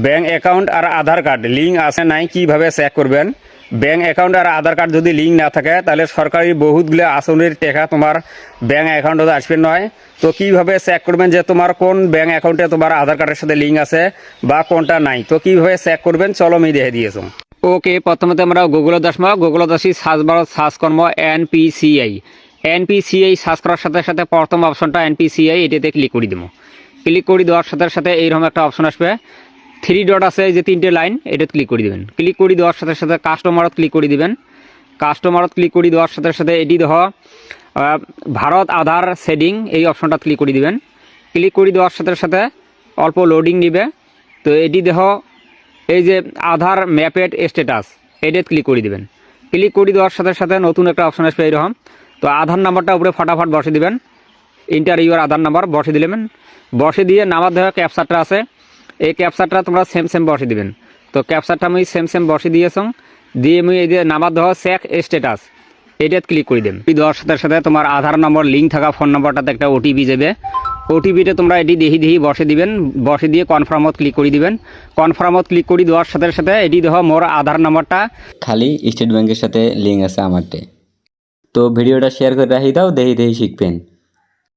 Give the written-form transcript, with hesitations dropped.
Bank account আর আধার card link আছে নাই কিভাবে চেক করবেন। ব্যাঙ্ক অ্যাকাউন্ট আর আধার কার্ড যদি লিঙ্ক না থাকে তাহলে সরকারি বহুতগুলো আসনের টাকা তোমার ব্যাঙ্ক অ্যাকাউন্টে আসবে নয়। তো কিভাবে চেক করবেন যে তোমার কোন ব্যাঙ্ক অ্যাকাউন্টে তোমার আধার কার্ডের সাথে লিঙ্ক আছে বা কোনটা নাই, তো কিভাবে চেক করবেন চলো আমি দেখে দিয়েছো। ওকে, প্রথমে আমরা গুগলত আসবো। গুগলত আসি সার্চ বারত সার্চ করবো এনপিসিআই। এনপিসিআই সার্চ করার সাথে সাথে প্রথম অপশনটা এনপিসিআই, এটাতে ক্লিক করে দেবো। ক্লিক করে দেওয়ার সাথে সাথে এইরকম একটা অপশন আসবে, 3 ডট আছে এই যে 3টে লাইন, এটা ক্লিক করে দেবেন। ক্লিক করে দেওয়ার সাথে সাথে কাস্টমারত ক্লিক করে দেবেন। কাস্টমারত ক্লিক করে দেওয়ার সাথে সাথে এটি দেহ ভারত আধার সেডিং, এই অপশনটা ক্লিক করে দিবেন। ক্লিক করে দেওয়ার সাথে সাথে অল্প লোডিং নিবে। তো এটি দেহ এই যে আধার ম্যাপেড স্ট্যাটাস, এটা ক্লিক করে দিবেন। ক্লিক করে দেওয়ার সাথে সাথে নতুন একটা অপশন আসবে এইরকম। তো আধার নাম্বারটা উপরে ফটাফট বসে দিবেন, ইন্টার ইউর আধার নাম্বার বসে দিলেন। বসে দিয়ে নামার দেওয়া ক্যাপচারটা আছে, এই ক্যাপচারটা তোমরা সেম বসে দিবেন। তো ক্যাপচারটা আমি সেম বসে দিয়েছি, দিয়ে আমি এই যে নামার দেওয়া চেক স্ট্যাটাস, এটা ক্লিক করে দেন। দেওয়ার সাথে সাথে তোমার আধার নম্বর লিঙ্ক থাকা ফোন নম্বরটাতে একটা ওটিপি যাবে। ওটিপিটা তোমরা এটি দেখি বসে দিবেন। বসে দিয়ে কনফার্মত ক্লিক করে দিবেন। কনফার্মত ক্লিক করে দেওয়ার সাথে সাথে এটি দেখো মোর আধার নাম্বারটা খালি স্টেট ব্যাংকের সাথে লিঙ্ক আছে আমারটে। তো ভিডিওটা শেয়ার করে রাখি দাও, দেখি শিখবেন।